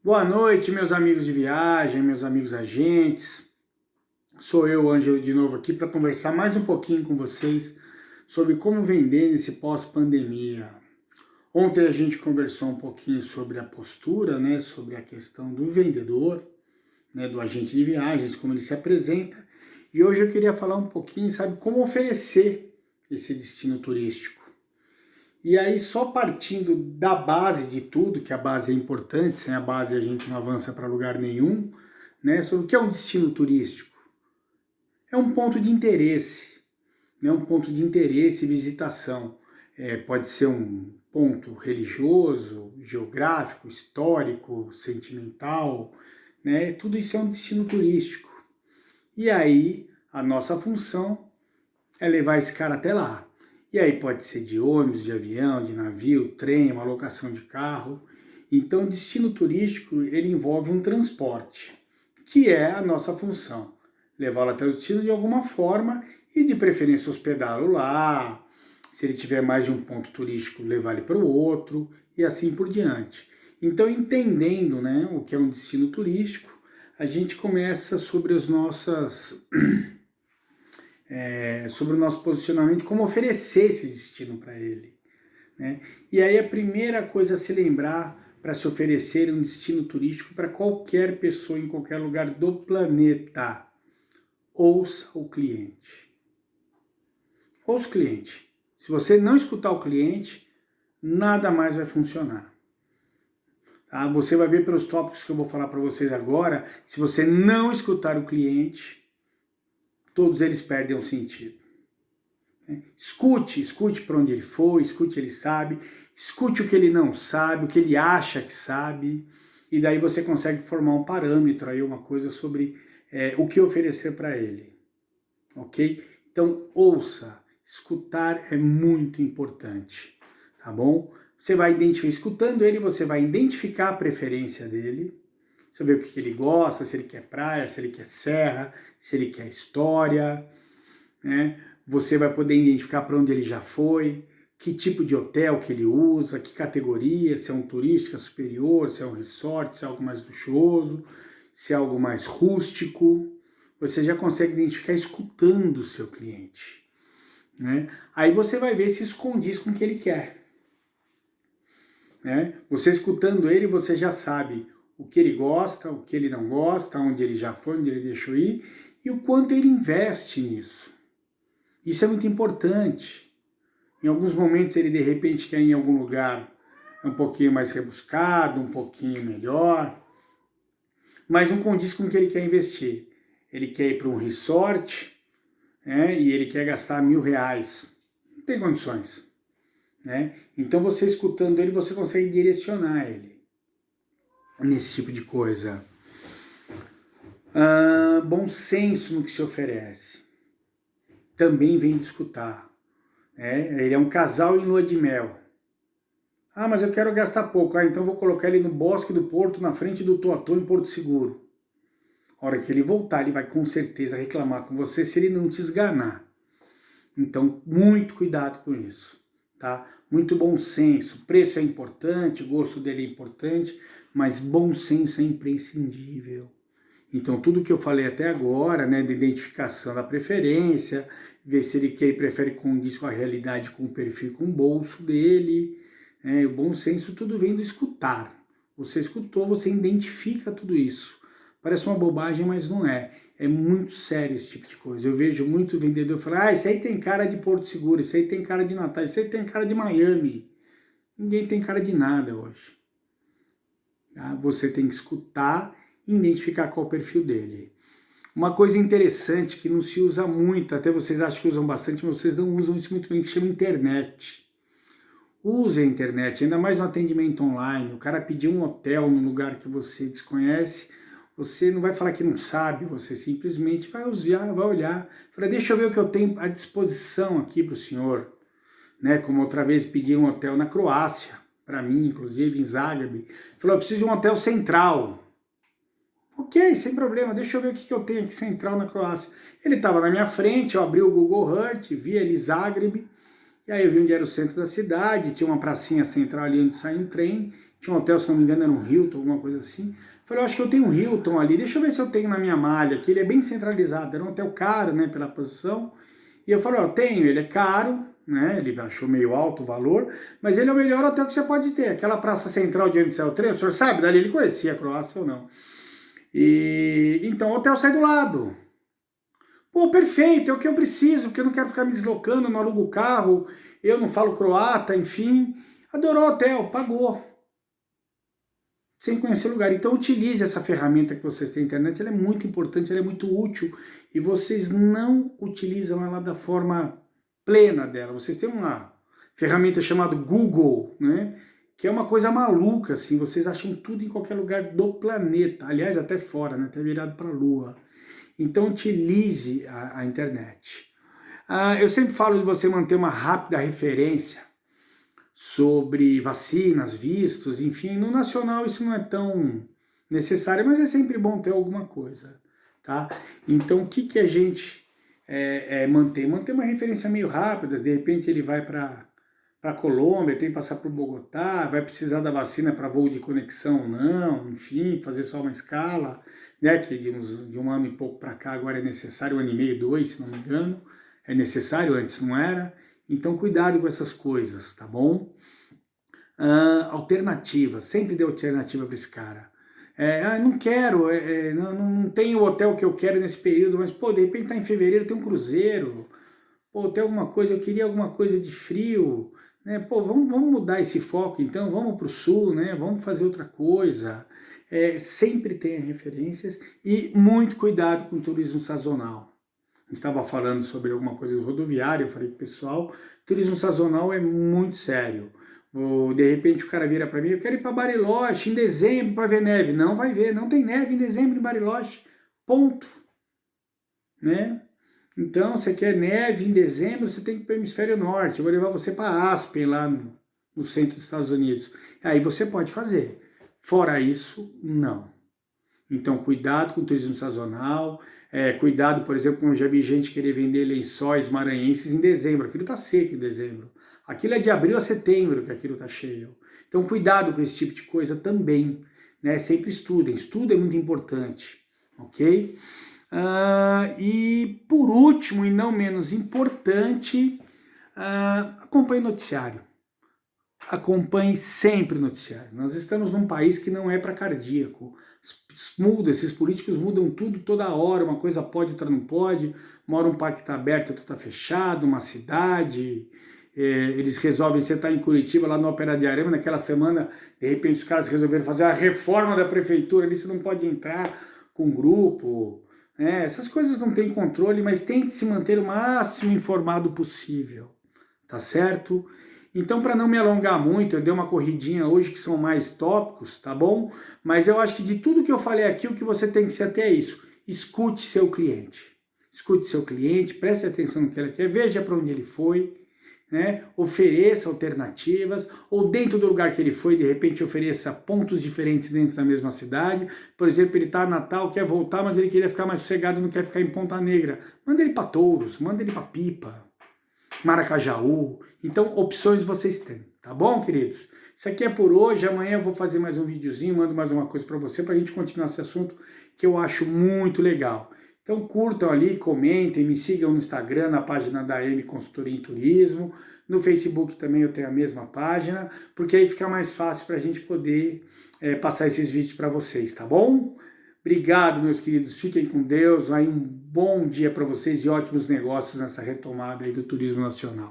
Boa noite, meus amigos de viagem, meus amigos agentes. Sou eu, Ângelo, de novo aqui para conversar mais um pouquinho com vocês sobre como vender nesse pós-pandemia. Ontem a gente conversou um pouquinho sobre a postura, né, sobre a questão do vendedor, né, do agente de viagens, como ele se apresenta. E hoje eu queria falar um pouquinho, sabe, como oferecer esse destino turístico. E aí, só partindo da base de tudo, que a base é importante, sem a base a gente não avança para lugar nenhum, né? Sobre o que é um destino turístico. É um ponto de interesse, né? Um ponto de interesse e visitação. Pode ser um ponto religioso, geográfico, histórico, sentimental, né? Tudo isso é um destino turístico. E aí, a nossa função é levar esse cara até lá. E aí pode ser de ônibus, de avião, de navio, trem, uma locação de carro. Então, o destino turístico, ele envolve um transporte, que é a nossa função. Levá-lo até o destino de alguma forma e, de preferência, hospedá-lo lá. Se ele tiver mais de um ponto turístico, levar ele para o outro e assim por diante. Então, entendendo, né, o que é um destino turístico, a gente começa sobre as nossas sobre o nosso posicionamento, como oferecer esse destino para ele. Né? E aí a primeira coisa a se lembrar para se oferecer um destino turístico para qualquer pessoa em qualquer lugar do planeta. Ouça o cliente. Ouça o cliente. Se você não escutar o cliente, nada mais vai funcionar. Tá? Você vai ver pelos tópicos que eu vou falar para vocês agora, se você não escutar o cliente, todos eles perdem o sentido. Escute para onde ele foi, escute o que ele sabe, escute o que ele não sabe, o que ele acha que sabe, e daí você consegue formar um parâmetro aí, uma coisa sobre o que oferecer para ele, ok? Então, ouça, escutar é muito importante, tá bom? Você vai identificar, escutando ele, você vai identificar a preferência dele, você vê o que ele gosta, se ele quer praia, se ele quer serra, se ele quer história, né? Você vai poder identificar para onde ele já foi, que tipo de hotel que ele usa, que categoria, se é um turística superior, se é um resort, se é algo mais luxuoso, se é algo mais rústico. Você já consegue identificar escutando o seu cliente. Né? Aí você vai ver se isso condiz com o que ele quer. Né? Você escutando ele, você já sabe o que ele gosta, o que ele não gosta, onde ele já foi, onde ele deixou ir e o quanto ele investe nisso. Isso é muito importante. Em alguns momentos ele de repente quer ir em algum lugar um pouquinho mais rebuscado, um pouquinho melhor, mas não condiz com o que ele quer investir. Ele quer ir para um resort, né, e ele quer gastar R$1.000. Não tem condições. Né? Então você escutando ele, você consegue direcionar ele nesse tipo de coisa. Bom senso no que se oferece. Também vem de escutar. Ele é um casal em lua de mel. Ah, mas eu quero gastar pouco. Então vou colocar ele no Bosque do Porto, na frente do Toatô, em Porto Seguro. A hora que ele voltar, ele vai com certeza reclamar com você se ele não te esganar. Então, muito cuidado com isso, tá? Muito bom senso. Preço é importante, gosto dele é importante, mas bom senso é imprescindível. Então, tudo que eu falei até agora, né, de identificação da preferência, ver se ele prefere condiz com a realidade, com o perfil, com o bolso dele, o bom senso, tudo vem do escutar. Você escutou, você identifica tudo isso. Parece uma bobagem, mas não é. É muito sério esse tipo de coisa. Eu vejo muito vendedor falar, isso aí tem cara de Porto Seguro, isso aí tem cara de Natal, isso aí tem cara de Miami. Ninguém tem cara de nada hoje. Tá? Você tem que escutar e identificar qual é o perfil dele. Uma coisa interessante que não se usa muito, até vocês acham que usam bastante, mas vocês não usam isso muito bem, que se chama internet. Use a internet, ainda mais no atendimento online. O cara pedir um hotel num lugar que você desconhece, você não vai falar que não sabe, você simplesmente vai usar, vai olhar. Fala, deixa eu ver o que eu tenho à disposição aqui para o senhor. Né? Como outra vez pedi um hotel na Croácia, para mim, inclusive, em Zagreb. Falou, eu preciso de um hotel central. Ok, sem problema, deixa eu ver o que eu tenho aqui central na Croácia. Ele estava na minha frente, eu abri o Google Earth, vi ali Zagreb, e aí eu vi onde era o centro da cidade, tinha uma pracinha central ali onde sai um trem, tinha um hotel, se não me engano, era um Hilton, alguma coisa assim. Falei, eu acho que eu tenho um Hilton ali, deixa eu ver se eu tenho na minha malha, que ele é bem centralizado, era um hotel caro, né, pela posição. E eu falei, ó, tenho, ele é caro, né, ele achou meio alto o valor, mas ele é o melhor hotel que você pode ter. Aquela praça central de onde sai o trem, o senhor sabe, dali ele conhecia a Croácia ou não. E então o hotel sai do lado. Pô, perfeito, é o que eu preciso, porque eu não quero ficar me deslocando, não alugo o carro, eu não falo croata, enfim. Adorou o hotel, pagou. Sem conhecer o lugar. Então utilize essa ferramenta que vocês têm na internet, ela é muito importante, ela é muito útil, e vocês não utilizam ela da forma plena dela. Vocês têm uma ferramenta chamada Google, né? Que é uma coisa maluca, assim, vocês acham tudo em qualquer lugar do planeta, aliás, até fora, né? Até virado para a Lua. Então utilize a internet. Eu sempre falo de você manter uma rápida referência sobre vacinas, vistos, enfim, no nacional isso não é tão necessário, mas é sempre bom ter alguma coisa, tá? Então o que a gente manter? Manter uma referência meio rápida, de repente ele vai para Colômbia, tem que passar por Bogotá, vai precisar da vacina para voo de conexão ou não, enfim, fazer só uma escala, né, que de um ano e pouco para cá agora é necessário, 1 ano e meio, 2, se não me engano, é necessário, antes não era. Então cuidado com essas coisas, tá bom? Alternativa, sempre dê alternativa para esse cara. Não quero, não tenho o hotel que eu quero nesse período, mas pô, de repente tá em fevereiro, tem um cruzeiro, pô, tem alguma coisa, eu queria alguma coisa de frio, né? Pô, vamos mudar esse foco então, vamos para o sul, né? Vamos fazer outra coisa. Sempre tenha referências e muito cuidado com o turismo sazonal. Estava falando sobre alguma coisa rodoviária, eu falei pro pessoal, turismo sazonal é muito sério. De repente o cara vira para mim, eu quero ir para Bariloche em dezembro para ver neve. Não vai ver, não tem neve em dezembro em Bariloche, ponto. Né? Então, você quer neve em dezembro, você tem que ir para o hemisfério norte. Eu vou levar você para Aspen, lá no centro dos Estados Unidos. Aí você pode fazer. Fora isso, não. Então, cuidado com o turismo sazonal. Cuidado, por exemplo, como eu já vi gente querer vender lençóis maranhenses em dezembro. Aquilo está seco em dezembro. Aquilo é de abril a setembro que aquilo está cheio. Então, cuidado com esse tipo de coisa também. Né? Sempre estudem. Estudo é muito importante. Ok? E por último, e não menos importante, acompanhe o noticiário. Acompanhe sempre o noticiário. Nós estamos num país que não é para cardíaco. Esses políticos mudam tudo toda hora, uma coisa pode, outra não pode, uma hora um parque está aberto, outro está fechado, uma cidade, eles resolvem, você está em Curitiba, lá no Ópera de Arame, naquela semana, de repente os caras resolveram fazer a reforma da prefeitura, ali você não pode entrar com um grupo, essas coisas não tem controle, mas tente se manter o máximo informado possível, tá certo? Então, para não me alongar muito, eu dei uma corridinha hoje que são mais tópicos, tá bom? Mas eu acho que de tudo que eu falei aqui, o que você tem que ser até isso. Escute seu cliente. Escute seu cliente, preste atenção no que ele quer, veja para onde ele foi, né? Ofereça alternativas, ou dentro do lugar que ele foi, de repente ofereça pontos diferentes dentro da mesma cidade. Por exemplo, ele está em Natal, quer voltar, mas ele queria ficar mais sossegado, não quer ficar em Ponta Negra. Manda ele para Touros, manda ele para Pipa, Maracajaú. Então, opções vocês têm, tá bom, queridos? Isso aqui é por hoje, amanhã eu vou fazer mais um videozinho, mando mais uma coisa para você, para a gente continuar esse assunto que eu acho muito legal. Então curtam ali, comentem, me sigam no Instagram, na página da AM Consultoria em Turismo, no Facebook também eu tenho a mesma página, porque aí fica mais fácil para a gente poder passar esses vídeos para vocês, tá bom? Obrigado, meus queridos, fiquem com Deus, aí um bom dia para vocês e ótimos negócios nessa retomada aí do turismo nacional.